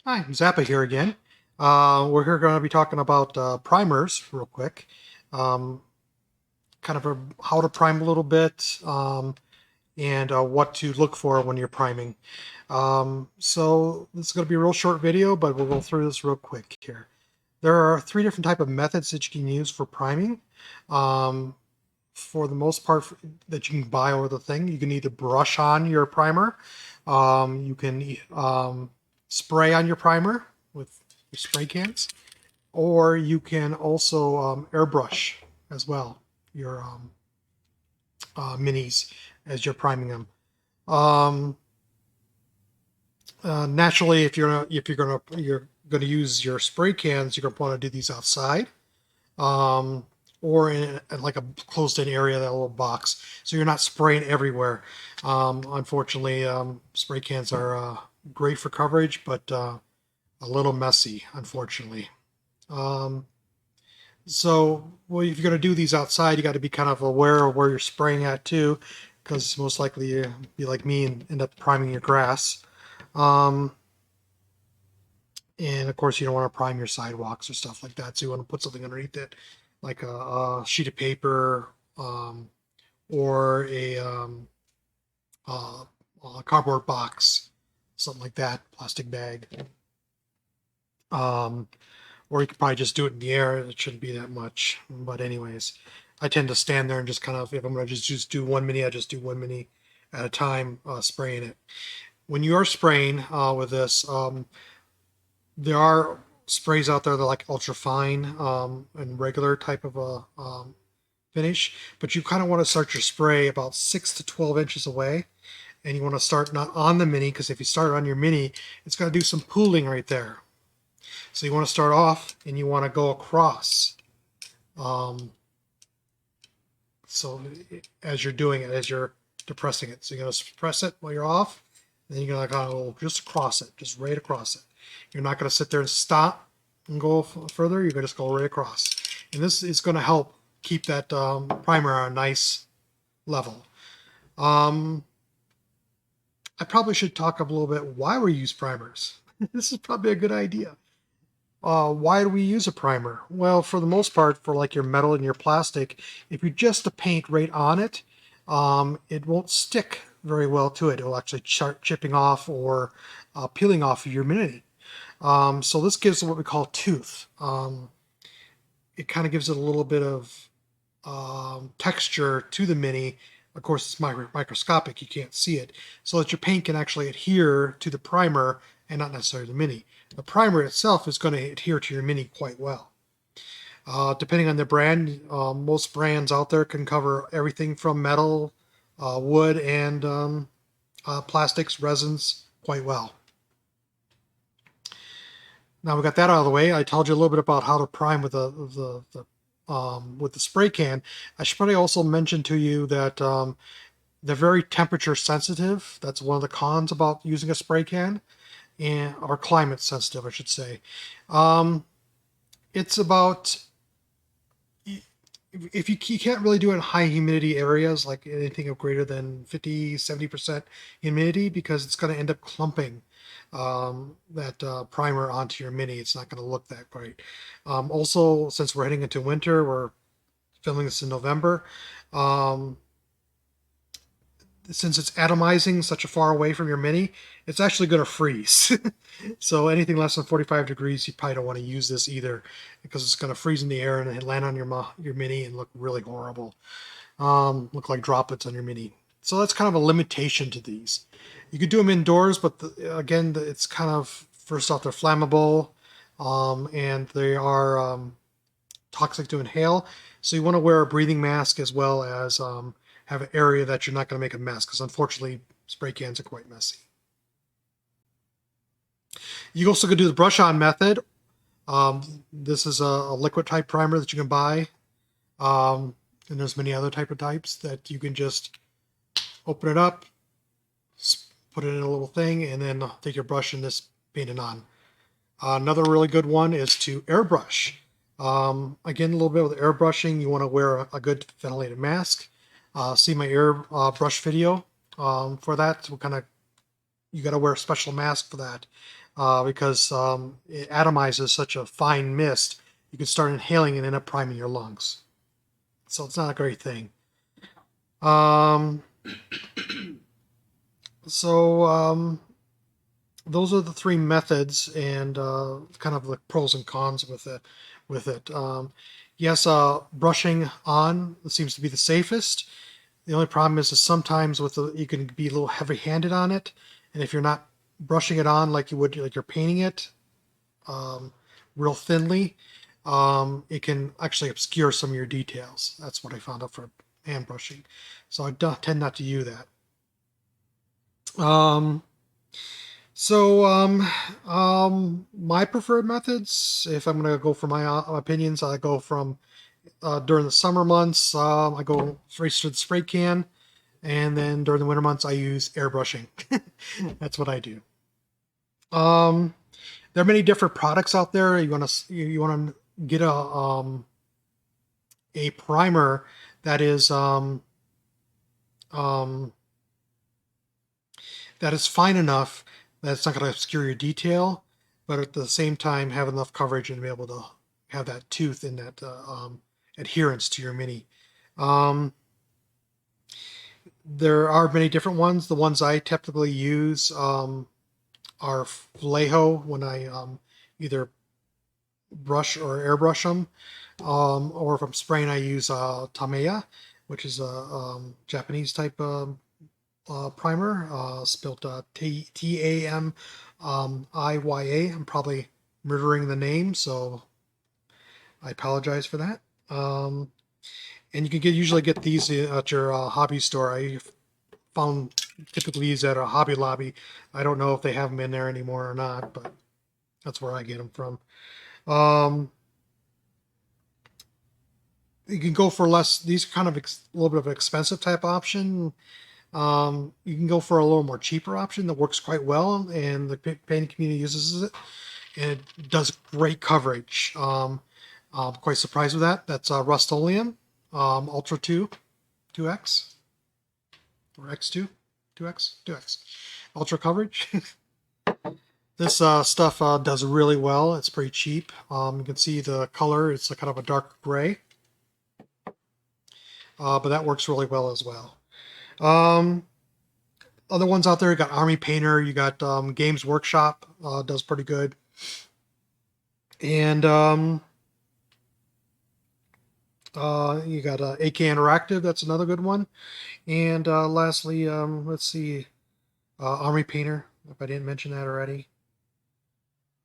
Hi, Zappa here again. We're here going to be talking about primers real quick. Um, how to prime a little bit, and what to look for when you're priming. So this is going to be a real short video, but we'll go through this real quick here. There are three different type of methods that you can use for priming. Um, for the most part, that you can buy over the thing, you can either brush on your primer, you can spray on your primer with your spray cans, or you can also airbrush as well your minis as you're priming them. Um, Naturally, if you're gonna use your spray cans, you're gonna want to do these outside, um, or in like a closed-in area, that little box, so you're not spraying everywhere. Unfortunately, spray cans are great for coverage, but a little messy, unfortunately. Um, So, well, if you're going to do these outside, you got to be kind of aware of where you're spraying at too, because most likely you be like me and end up priming your grass. Um, and of course, you don't want to prime your sidewalks or stuff like that. So you want to put something underneath it, like a sheet of paper, um, or uh, a cardboard box, something like that, plastic bag. Um, or you could probably just do it in the air. It shouldn't be that much. But anyways, I tend to stand there and just kind of, if I'm going to just do one mini, I just do one mini at a time, spraying it. When you are spraying with this, there are sprays out there that are like ultra fine and regular type of a finish, but you kind of want to start your spray about 6 to 12 inches away. And you want to start not on the mini, because if you start on your mini, it's going to do some pooling right there. So you want to start off and you want to go across. Um, so as you're doing it, as you're depressing it, so you're going to press it while you're off, and then you're going to go just across it, just right across it. You're not going to sit there and stop and go further. You're going to just go right across, and this is going to help keep that primer on a nice level. Um, I probably should talk a little bit why we use primers. This is probably a good idea. Why do we use a primer? Well, for the most part, for like your metal and your plastic, if you just the paint right on it, it won't stick very well to it. It'll actually start chipping off or peeling off of your mini. So this gives it what we call tooth. It kind of gives it a little bit of texture to the mini. Of course, it's microscopic, you can't see it, so that your paint can actually adhere to the primer and not necessarily the mini. The primer itself is going to adhere to your mini quite well. Depending on the brand, most brands out there can cover everything from metal, wood, and plastics, resins quite well. Now we got that out of the way. I told you a little bit about how to prime with with the spray can. I should probably also mention to you that they're very temperature sensitive. That's one of the cons about using a spray can, and or climate sensitive, I should say. Um, it's about, if you can't really do it in high humidity areas, like anything of greater than 50-70% humidity, because it's going to end up clumping that primer onto your mini. It's not going to look that great. Also, since we're heading into winter, we're filming this in November. Um, since it's atomizing such a far away from your mini, it's actually going to freeze. So anything less than 45 degrees, you probably don't want to use this either, because it's going to freeze in the air and land on your mini and look really horrible. Look like droplets on your mini. So that's kind of a limitation to these. You could do them indoors, but again, it's kind of, first off, they're flammable, and they are toxic to inhale. So you want to wear a breathing mask, as well as have an area that you're not going to make a mess, because unfortunately, spray cans are quite messy. You also could do the brush on method. This is a liquid type primer that you can buy. And there's many other types that you can just open it up, put it in a little thing, and then take your brush and just paint it on. Another really good one is to airbrush. Again, a little bit with airbrushing, you want to wear a good ventilated mask. See my airbrush video for that. So kind of, you got to wear a special mask for that. because it atomizes such a fine mist. You can start inhaling and end up priming your lungs. So it's not a great thing. Um, so those are the three methods and kind of the pros and cons with it. Yes, brushing on seems to be the safest. The only problem is sometimes you can be a little heavy-handed on it, and if you're not brushing it on like you would like you're painting it um, real thinly, it can actually obscure some of your details. That's what I found out for hand brushing, so I tend not to use that. My preferred methods, if I'm going to go for my opinions, I go from during the summer months, I go straight to the spray can, and then during the winter months, I use airbrushing. That's what I do. There are many different products out there. You want to get a primer that is um, that is fine enough that it's not going to obscure your detail, but at the same time have enough coverage and be able to have that tooth and that adherence to your mini. Um, there are many different ones. The ones I typically use are Vallejo when I either brush or airbrush them, or if I'm spraying, I use Tamiya, which is a Japanese type primer, spelled T-A-M I-Y-A. I'm probably murdering the name, so I apologize for that. And you can usually get these at your hobby store. I found typically used at a Hobby Lobby. I don't know if they have them in there anymore or not, but that's where I get them from. You can go for less. These are kind of a little bit of an expensive type option. You can go for a little more cheaper option that works quite well, and the painting community uses it, and it does great coverage. I'm quite surprised with that. That's Rust-Oleum Ultra 2, 2X, or X2, 2X, 2X. Ultra coverage. This stuff does really well. It's pretty cheap. You can see the color. It's a kind of a dark gray. But that works really well as well. Um, Other ones out there, you got Army Painter, you got Games Workshop, does pretty good. And you got AK Interactive, that's another good one. And lastly, let's see, Army Painter, if I didn't mention that already.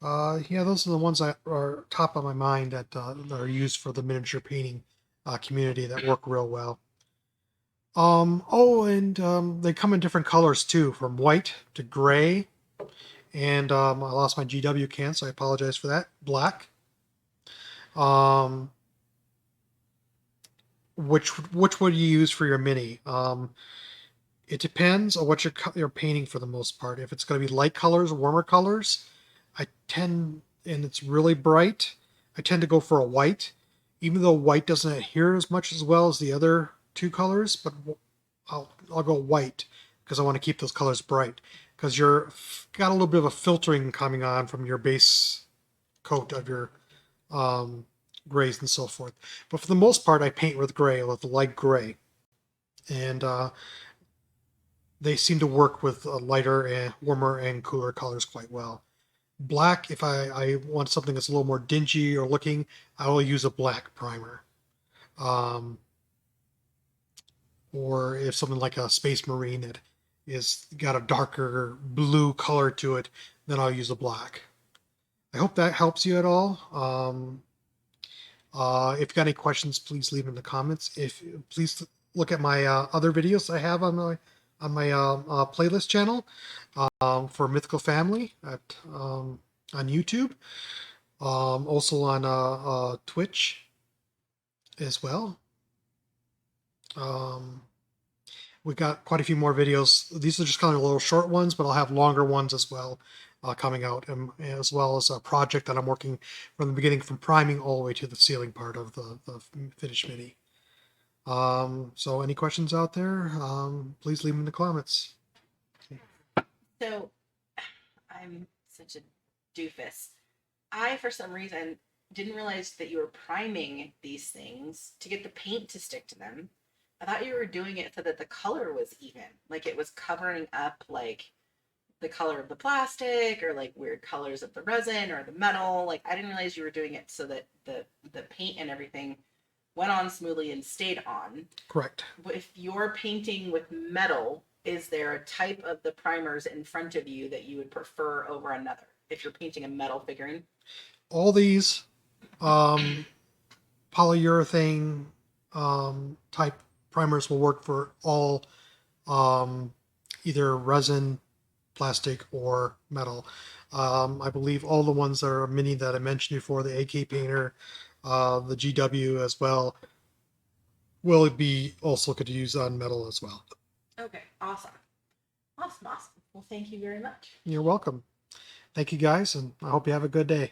Yeah, those are the ones that are top of my mind that are used for the miniature painting community that work real well. And they come in different colors too, from white to gray. And I lost my GW can, so I apologize for that. Black. Um, which would you use for your mini? It depends on what you're painting for the most part. If it's going to be light colors, warmer colors, and it's really bright, I tend to go for a white, even though white doesn't adhere as much as well as the other two colors, but I'll go white because I want to keep those colors bright because you're got a little bit of a filtering coming on from your base coat of your grays and so forth. But for the most part, I paint with gray, with light gray, and they seem to work with lighter and warmer and cooler colors quite well. Black, if I want something that's a little more dingy or looking, I will use a black primer. Um, or if something like a Space Marine that is got a darker blue color to it, then I'll use a black. I hope that helps you at all. If you got any questions, please leave them in the comments. Please look at my other videos I have on my playlist channel for Mythical Family on YouTube. Also on Twitch as well. We got quite a few more videos. These are just kind of little short ones, but I'll have longer ones as well coming out, and as well as a project that I'm working from the beginning, from priming all the way to the sealing part of the finished mini. So any questions out there, please leave them in the comments. So I'm such a doofus. I, for some reason, didn't realize that you were priming these things to get the paint to stick to them. I thought you were doing it so that the color was even, like it was covering up like the color of the plastic or like weird colors of the resin or the metal. Like I didn't realize you were doing it so that the paint and everything went on smoothly and stayed on. Correct. If you're painting with metal, is there a type of the primers in front of you that you would prefer over another if you're painting a metal figurine? All these um, polyurethane type primers will work for all um, either resin, plastic, or metal. I believe all the ones that are mini that I mentioned before, the AK painter, the GW as well, will be also could use on metal as well. Okay, awesome. Awesome, awesome. Well, thank you very much. You're welcome. Thank you guys, and I hope you have a good day.